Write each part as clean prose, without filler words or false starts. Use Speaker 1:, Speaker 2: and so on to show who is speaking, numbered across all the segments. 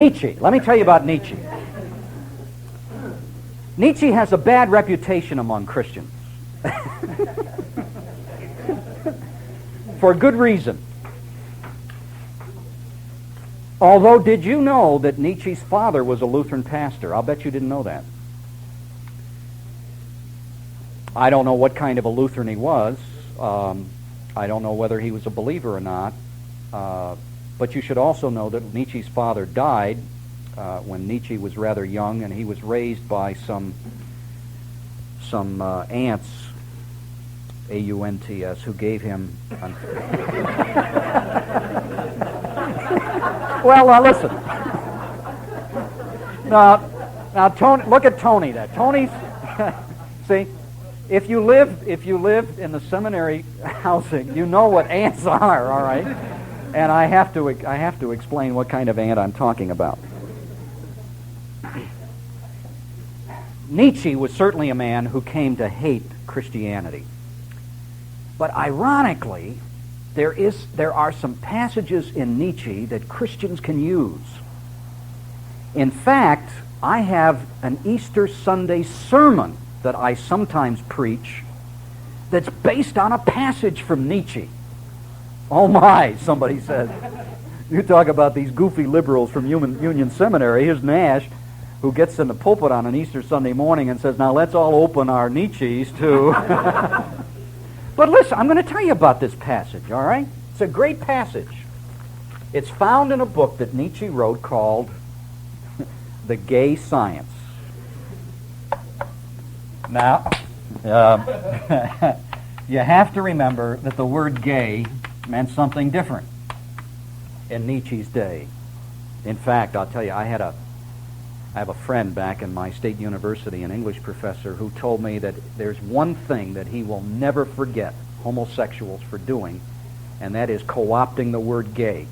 Speaker 1: Nietzsche. Let me tell you about Nietzsche. Nietzsche has a bad reputation among Christians. For good reason. Although, did you know that Nietzsche's father was a Lutheran pastor? I'll bet you didn't know that. I don't know what kind of a Lutheran he was. I don't know whether he was a believer or not. But you should also know that Nietzsche's father died when Nietzsche was rather young, and he was raised by some aunts, A-U-N-T-S, who gave him... Well, listen. Now, Tony, look at Tony there. Tony's... See, if you live in the seminary housing, you know what ants are, all right? And I have to explain what kind of ant I'm talking about. Nietzsche was certainly a man who came to hate Christianity. But ironically, there are some passages in Nietzsche that Christians can use. In fact, I have an Easter Sunday sermon that I sometimes preach that's based on a passage from Nietzsche. Oh my, somebody says. You talk about these goofy liberals from Union Seminary. Here's Nash, who gets in the pulpit on an Easter Sunday morning and says, now let's all open our Nietzsche's too. But listen, I'm going to tell you about this passage, all right? It's a great passage. It's found in a book that Nietzsche wrote called The Gay Science. Now, you have to remember that the word gay meant something different in Nietzsche's day. In fact, I'll tell you, I have a friend back in my state university, an English professor, who told me that there's one thing that he will never forget homosexuals for doing, and that is co-opting the word gay.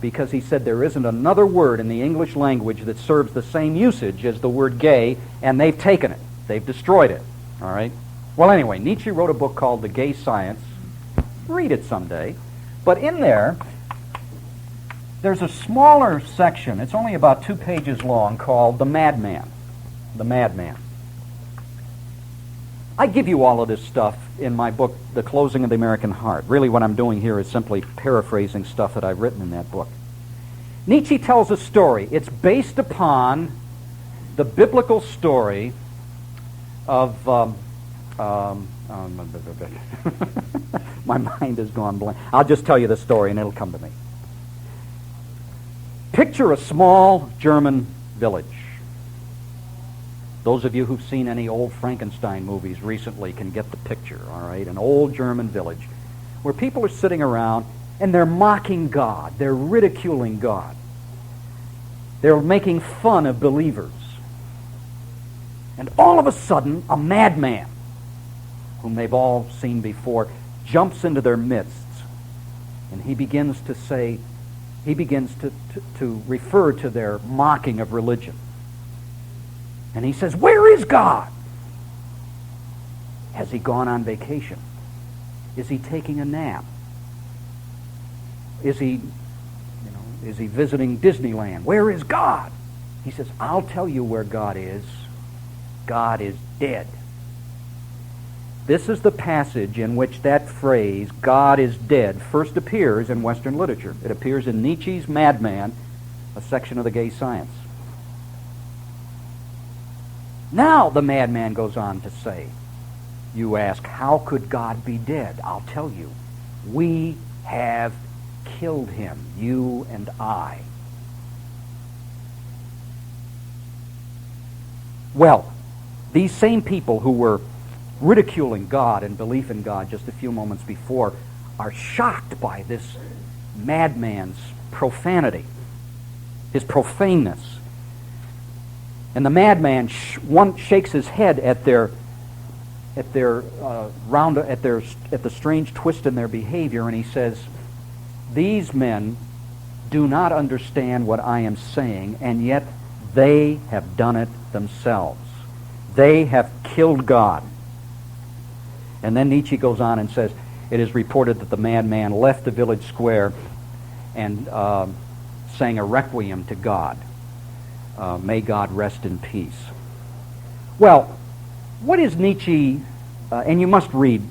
Speaker 1: Because he said there isn't another word in the English language that serves the same usage as the word gay, and they've taken it. They've destroyed it. All right? Well, anyway, Nietzsche wrote a book called The Gay Science. Read it someday. But in there's a smaller section, it's only about 2 pages long, called The Madman. The Madman. I give you all of this stuff in my book, The Closing of the American Heart. Really what I'm doing here is simply paraphrasing stuff that I've written in that book. Nietzsche tells a story. It's based upon the biblical story of... my mind has gone blank. I'll just tell you the story and it'll come to me. Picture a small German village. Those of you who've seen any old Frankenstein movies recently can get the picture, all right? An old German village where people are sitting around and they're mocking God. They're ridiculing God. They're making fun of believers. And all of a sudden, a madman, whom they've all seen before, jumps into their midst, and he begins to refer to their mocking of religion. And he says, where is God? Has he gone on vacation? Is he taking a nap? Is he visiting Disneyland? Where is God? He says, I'll tell you where God is. God is dead. This is the passage in which that phrase, God is dead, first appears in Western literature. It appears in Nietzsche's Madman, a section of The Gay Science. Now the madman goes on to say, you ask, how could God be dead? I'll tell you. We have killed him, you and I. Well, these same people who were ridiculing God and belief in God just a few moments before are shocked by this madman's profanity, his profaneness. And the madman shakes his head at the strange twist in their behavior, and he says, these men do not understand what I am saying, and yet they have done it themselves. They have killed God. And then Nietzsche goes on and says, it is reported that the madman left the village square and sang a requiem to God. May God rest in peace. Well, what is Nietzsche, and you must read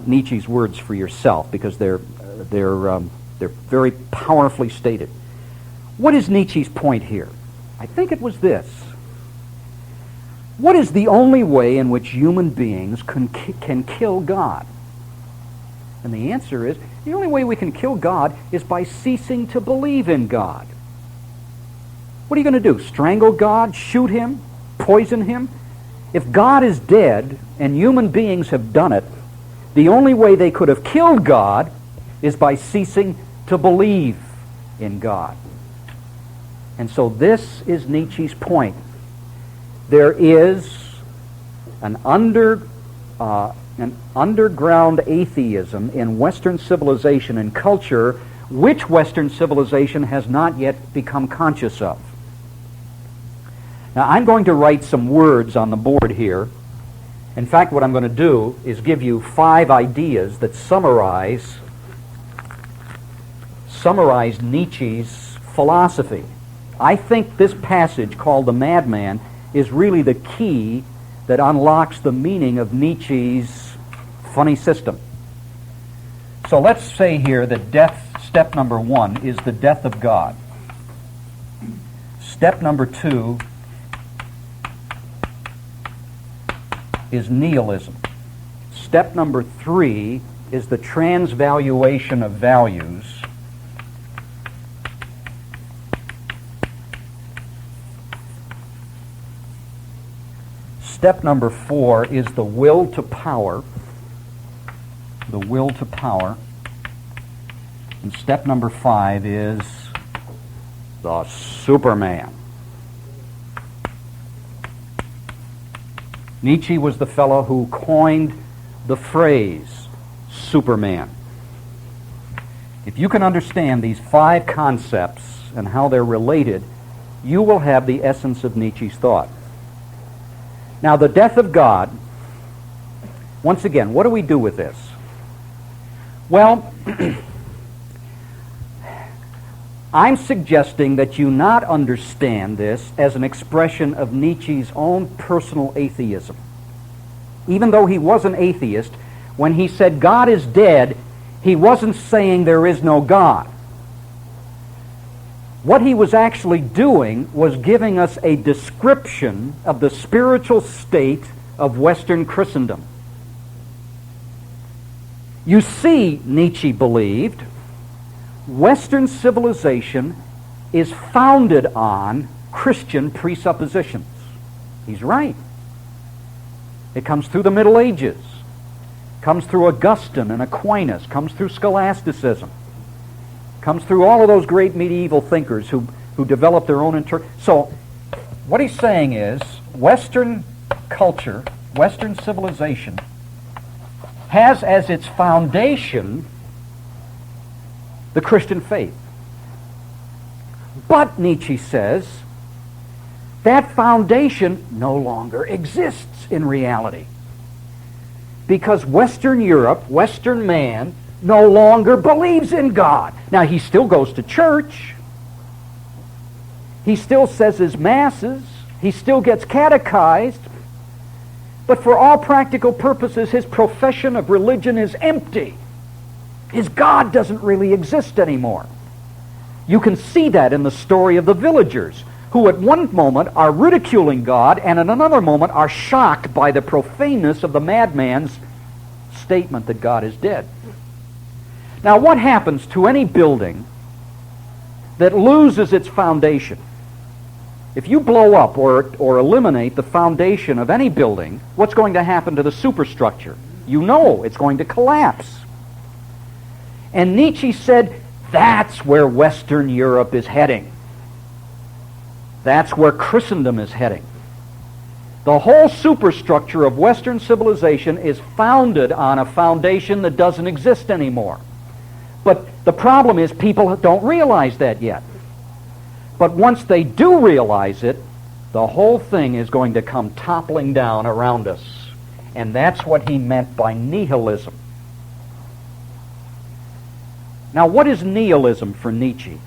Speaker 1: Nietzsche's words for yourself because they're very powerfully stated. What is Nietzsche's point here? I think it was this. What is the only way in which human beings can kill God? And the answer is, the only way we can kill God is by ceasing to believe in God. What are you going to do? Strangle God? Shoot him? Poison him? If God is dead, and human beings have done it, the only way they could have killed God is by ceasing to believe in God. And so this is Nietzsche's point. There is an underground atheism in Western civilization and culture, which Western civilization has not yet become conscious of. Now, I'm going to write some words on the board here. In fact, what I'm going to do is give you 5 ideas that summarize Nietzsche's philosophy. I think this passage called The Madman is really the key that unlocks the meaning of Nietzsche's funny system. So let's say here that step number 1 is the death of God. Step number 2 is nihilism. Step number 3 is the transvaluation of values. Step number 4 is the will to power. The will to power. And step number 5 is the Superman. Nietzsche was the fellow who coined the phrase Superman. If you can understand these 5 concepts and how they're related, you will have the essence of Nietzsche's thought. Now, the death of God, once again, what do we do with this? Well, I'm suggesting that you not understand this as an expression of Nietzsche's own personal atheism. Even though he was an atheist, when he said God is dead, he wasn't saying there is no God. What he was actually doing was giving us a description of the spiritual state of Western Christendom. You see, Nietzsche believed, Western civilization is founded on Christian presuppositions. He's right. It comes through the Middle Ages, comes through Augustine and Aquinas, comes through scholasticism, comes through all of those great medieval thinkers who developed their own So, what he's saying is, Western culture, Western civilization, has as its foundation the Christian faith. But, Nietzsche says, that foundation no longer exists in reality. Because Western Europe, Western man, no longer believes in God. Now, he still goes to church. He still says his masses. He still gets catechized. But for all practical purposes, his profession of religion is empty. His God doesn't really exist anymore. You can see that in the story of the villagers, who at one moment are ridiculing God and at another moment are shocked by the profaneness of the madman's statement that God is dead. Now, what happens to any building that loses its foundation? If you blow up or eliminate the foundation of any building, what's going to happen to the superstructure? You know it's going to collapse. And Nietzsche said, that's where Western Europe is heading. That's where Christendom is heading. The whole superstructure of Western civilization is founded on a foundation that doesn't exist anymore. But the problem is people don't realize that yet. But once they do realize it, the whole thing is going to come toppling down around us. And that's what he meant by nihilism. Now, what is nihilism for Nietzsche?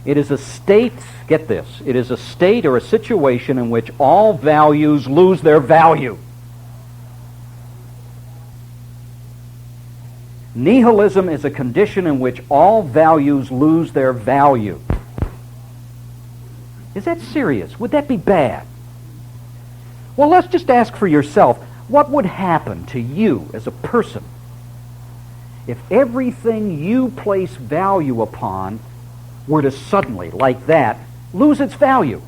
Speaker 1: It is a state, get this, it is a state or a situation in which all values lose their value. Nihilism is a condition in which all values lose their value. Is that serious? Would that be bad? Well, let's just ask for yourself, what would happen to you as a person if everything you place value upon were to suddenly, like that, lose its value?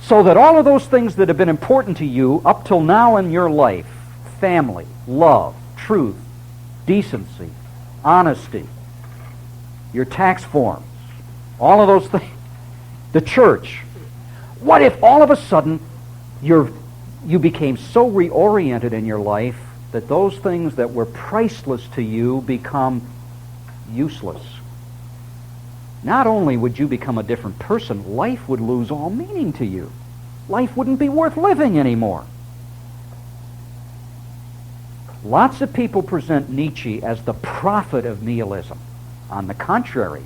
Speaker 1: So that all of those things that have been important to you up till now in your life, family, love, truth, decency, honesty, your tax forms, all of those things, the church. What if all of a sudden you became so reoriented in your life that those things that were priceless to you become useless? Not only would you become a different person, life would lose all meaning to you. Life wouldn't be worth living anymore. Lots of people present Nietzsche as the prophet of nihilism. On the contrary,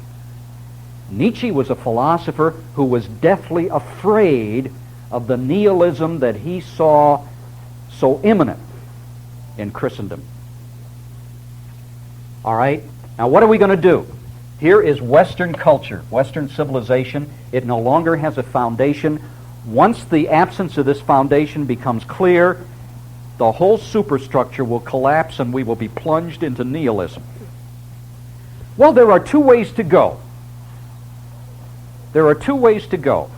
Speaker 1: Nietzsche was a philosopher who was deathly afraid of the nihilism that he saw so imminent in Christendom. All right, now what are we going to do? Here is Western culture, Western civilization. It no longer has a foundation. Once the absence of this foundation becomes clear, the whole superstructure will collapse and we will be plunged into nihilism. Well, there are two ways to go. There are two ways to go.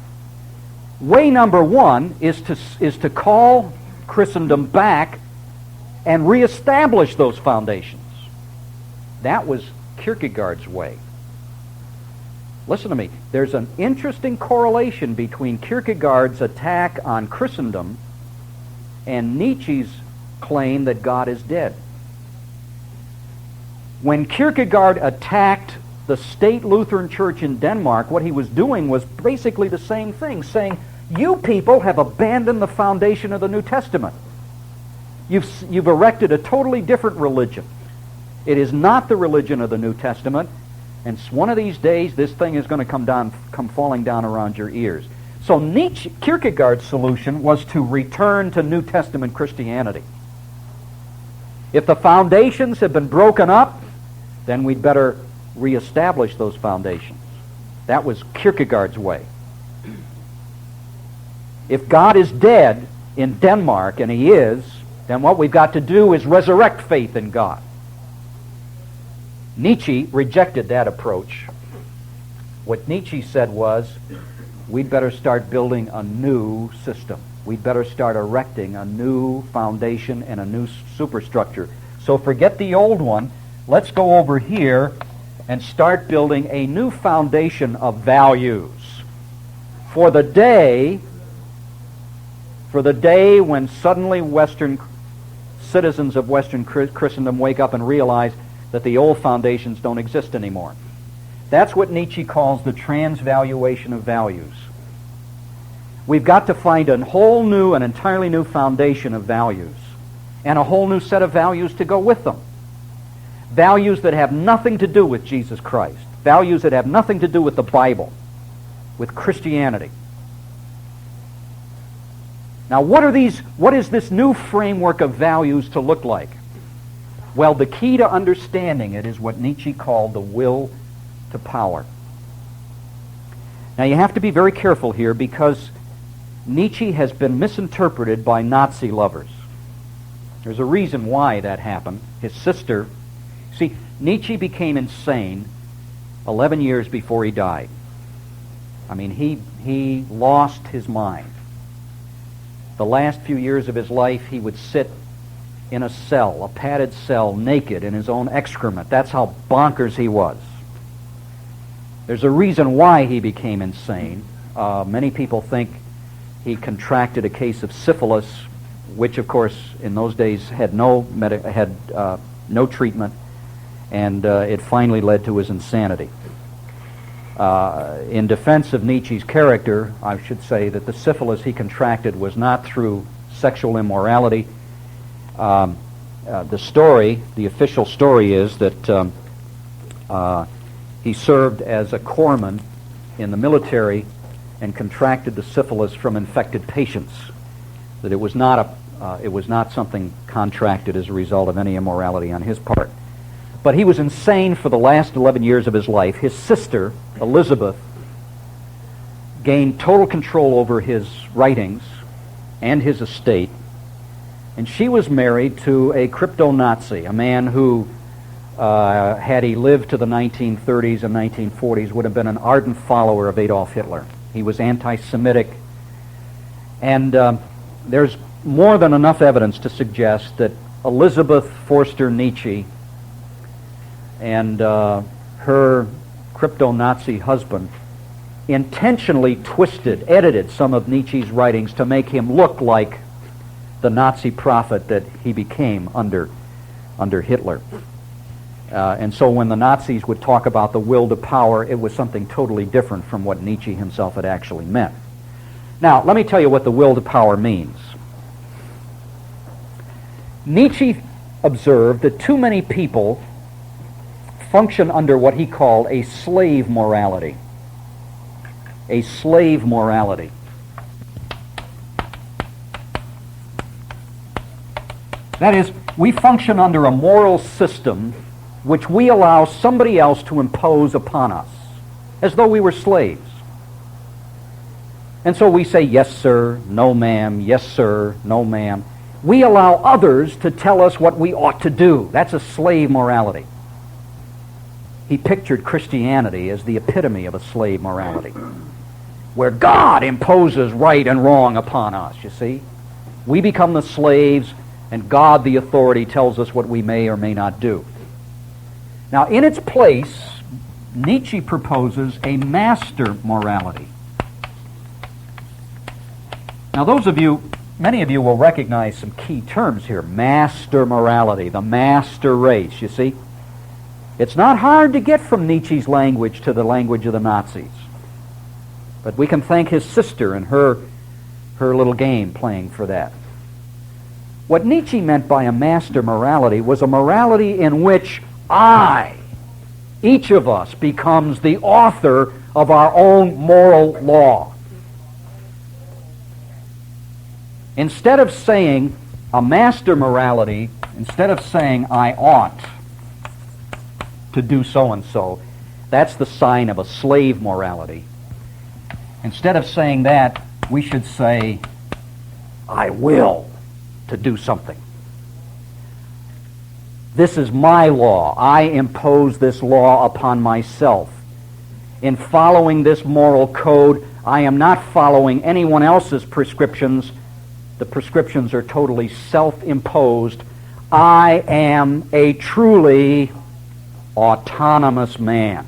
Speaker 1: Way number one is to call Christendom back and reestablish those foundations. That was Kierkegaard's way. Listen to me. There's an interesting correlation between Kierkegaard's attack on Christendom and Nietzsche's claim that God is dead. When Kierkegaard attacked the state Lutheran Church in Denmark, what he was doing was basically the same thing, saying, you people have abandoned the foundation of the New Testament. You've erected a totally different religion. It is not the religion of the New Testament, and one of these days this thing is going to come falling down around your ears. So Kierkegaard's solution was to return to New Testament Christianity. If the foundations have been broken up, then we'd better reestablish those foundations. That was Kierkegaard's way. If God is dead in Denmark, and he is, then what we've got to do is resurrect faith in God. Nietzsche rejected that approach. What Nietzsche said was, we'd better start building a new system. We'd better start erecting a new foundation and a new superstructure. So forget the old one. Let's go over here and start building a new foundation of values. For the day when suddenly Western citizens of Western Christendom wake up and realize that the old foundations don't exist anymore. That's what Nietzsche calls the transvaluation of values. We've got to find an entirely new foundation of values, and a whole new set of values to go with them. Values that have nothing to do with Jesus Christ. Values that have nothing to do with the Bible, with Christianity. Now, what is this new framework of values to look like? Well, the key to understanding it is what Nietzsche called the will to power. Now, you have to be very careful here because Nietzsche has been misinterpreted by Nazi lovers. There's a reason why that happened. His sister, see, Nietzsche became insane 11 years before he died. I mean, he lost his mind. The last few years of his life, he would sit in a cell, a padded cell, naked in his own excrement. That's how bonkers he was. There's a reason why he became insane. Many people think he contracted a case of syphilis, which, of course, in those days had no treatment, and it finally led to his insanity. In defense of Nietzsche's character, I should say that the syphilis he contracted was not through sexual immorality. The official story is that He served as a corpsman in the military and contracted the syphilis from infected patients. That it was not something contracted as a result of any immorality on his part. But he was insane for the last 11 years of his life. His sister, Elizabeth, gained total control over his writings and his estate, and she was married to a crypto-Nazi, a man who, had he lived to the 1930s and 1940s, would have been an ardent follower of Adolf Hitler. He was anti-Semitic, and there's more than enough evidence to suggest that Elizabeth Forster Nietzsche and her crypto-Nazi husband intentionally edited some of Nietzsche's writings to make him look like the Nazi prophet that he became under Hitler. And so when the Nazis would talk about the will to power, it was something totally different from what Nietzsche himself had actually meant. Now, let me tell you what the will to power means. Nietzsche observed that too many people function under what he called a slave morality. A slave morality. That is, we function under a moral system which we allow somebody else to impose upon us, as though we were slaves. And so we say, yes, sir, no, ma'am, yes, sir, no, ma'am. We allow others to tell us what we ought to do. That's a slave morality. He pictured Christianity as the epitome of a slave morality, where God imposes right and wrong upon us, you see. We become the slaves, and God, the authority, tells us what we may or may not do. Now, in its place, Nietzsche proposes a master morality. Now, many of you will recognize some key terms here. Master morality, the master race, you see. It's not hard to get from Nietzsche's language to the language of the Nazis. But we can thank his sister and her little game playing for that. What Nietzsche meant by a master morality was a morality in which each of us, becomes the author of our own moral law. Instead of saying a master morality, instead of saying I ought to do so-and-so, that's the sign of a slave morality. Instead of saying that, we should say, I will to do something. This is my law. I impose this law upon myself. In following this moral code, I am not following anyone else's prescriptions. The prescriptions are totally self-imposed. I am a truly autonomous man.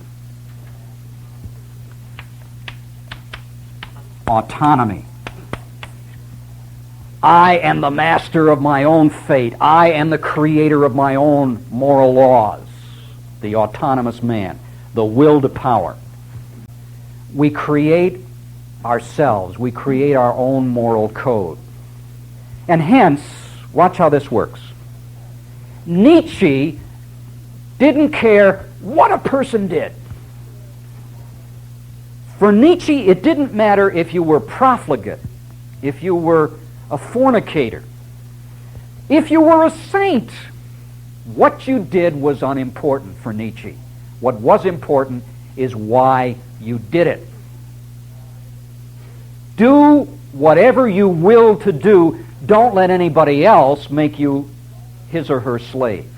Speaker 1: Autonomy. I am the master of my own fate. I am the creator of my own moral laws. The autonomous man. The will to power. We create ourselves. We create our own moral code. And hence, watch how this works. Nietzsche didn't care what a person did. For Nietzsche, it didn't matter if you were profligate, if you were a fornicator, if you were a saint. What you did was unimportant for Nietzsche. What was important is why you did it. Do whatever you will to do. Don't let anybody else make you his or her slave.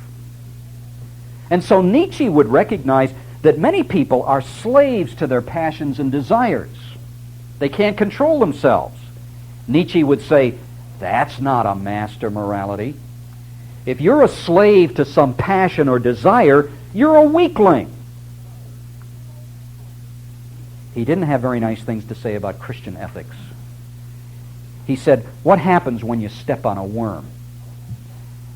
Speaker 1: And so Nietzsche would recognize that many people are slaves to their passions and desires. They can't control themselves. Nietzsche would say, that's not a master morality. If you're a slave to some passion or desire, you're a weakling. He didn't have very nice things to say about Christian ethics. He said, what happens when you step on a worm?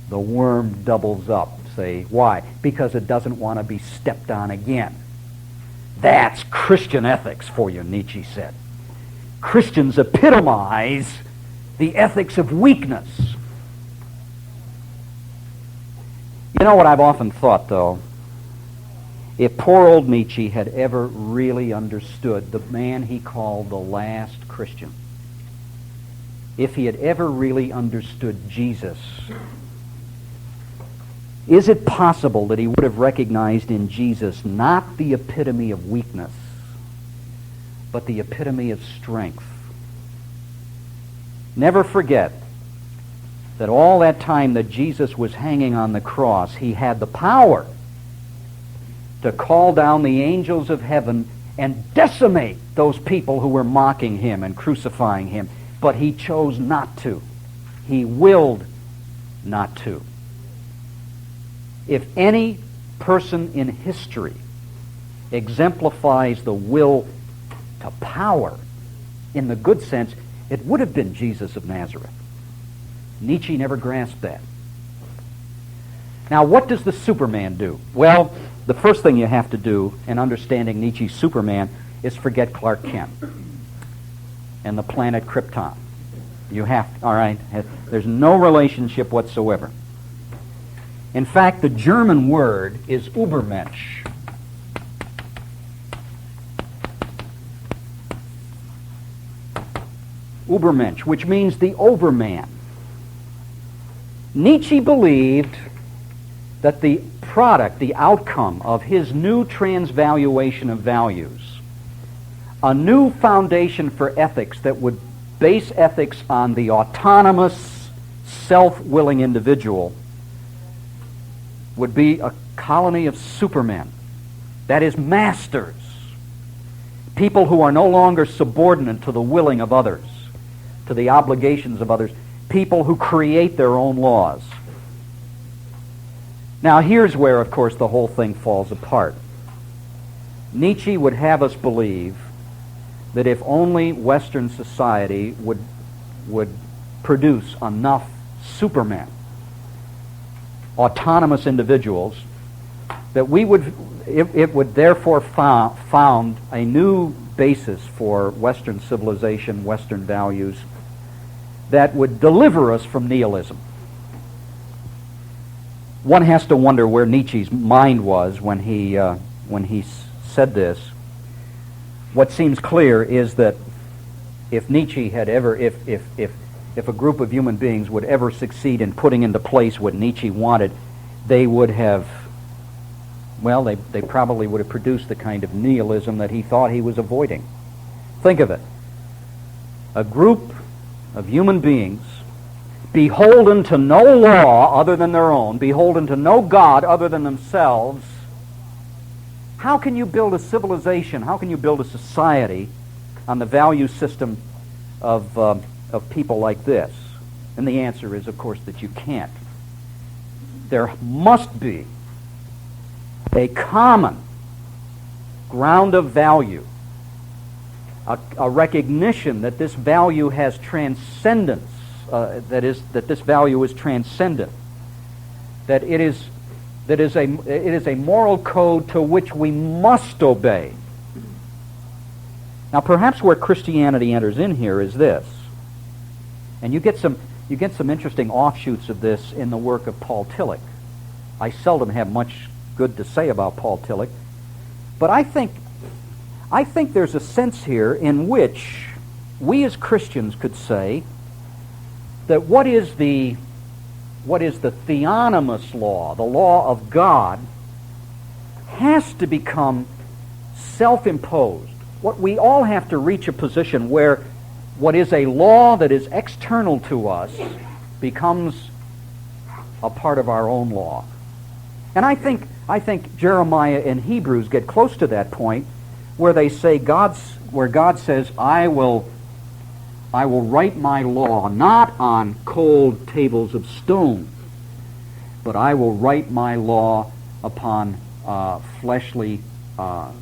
Speaker 1: The worm doubles up. Say, why? Because it doesn't want to be stepped on again. That's Christian ethics for you, Nietzsche said. Christians epitomize the ethics of weakness. You know what I've often thought, though? If poor old Nietzsche had ever really understood the man he called the last Christian, if he had ever really understood Jesus, is it possible that he would have recognized in Jesus not the epitome of weakness, but the epitome of strength? Never forget that all that time that Jesus was hanging on the cross, he had the power to call down the angels of heaven and decimate those people who were mocking him and crucifying him. But he chose not to. He willed not to. If any person in history exemplifies the will to power in the good sense, it would have been Jesus of Nazareth. Nietzsche never grasped that. Now, what does the Superman do? Well, the first thing you have to do in understanding Nietzsche's Superman is forget Clark Kent and the planet Krypton. You have to, all right? There's no relationship whatsoever. In fact, the German word is Übermensch. Übermensch, which means the overman. Nietzsche believed that the product, the outcome of his new transvaluation of values, a new foundation for ethics that would base ethics on the autonomous, self-willing individual, would be a colony of supermen. That is, masters. People who are no longer subordinate to the willing of others, to the obligations of others. People who create their own laws. Now here's where, of course, the whole thing falls apart. Nietzsche would have us believe that if only Western society would produce enough supermen, autonomous individuals, that it would therefore found a new basis for Western civilization, Western values, that would deliver us from nihilism. One has to wonder where Nietzsche's mind was when he said this. What seems clear is that if Nietzsche had ever, if a group of human beings would ever succeed in putting into place what Nietzsche wanted, they would have, well, they probably would have produced the kind of nihilism that he thought he was avoiding. Think of it. A group of human beings beholden to no law other than their own, beholden to no God other than themselves. How can you build a civilization? How can you build a society on the value system of people like this? And the answer is, of course, that you can't. There must be a common ground of value, a recognition that this value has transcendence, that this value is transcendent, that it is a moral code to which we must obey. Now, perhaps where Christianity enters in here is this, and you get some interesting offshoots of this in the work of Paul Tillich. I seldom have much good to say about Paul Tillich, but I think there's a sense here in which we as Christians could say that what is the theonomous law, the law of God, has to become self-imposed. What we all have to reach a position where what is a law that is external to us becomes a part of our own law. And I think Jeremiah and Hebrews get close to that point where they say where God says, I will write my law not on cold tables of stone, but I will write my law upon fleshly, how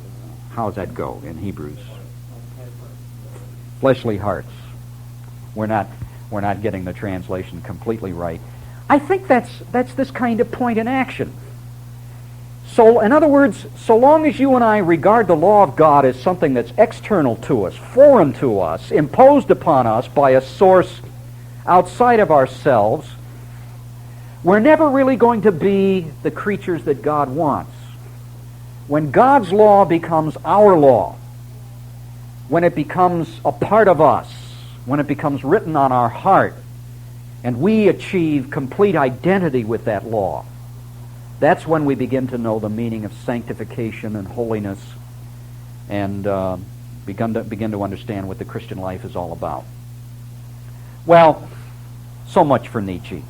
Speaker 1: does that go in Hebrews? Fleshly hearts. We're not getting the translation completely right. I think that's this kind of point in action. So, in other words, so long as you and I regard the law of God as something that's external to us, foreign to us, imposed upon us by a source outside of ourselves, we're never really going to be the creatures that God wants. When God's law becomes our law, when it becomes a part of us, when it becomes written on our heart, and we achieve complete identity with that law, that's when we begin to know the meaning of sanctification and holiness, and begin to understand what the Christian life is all about. Well, so much for Nietzsche.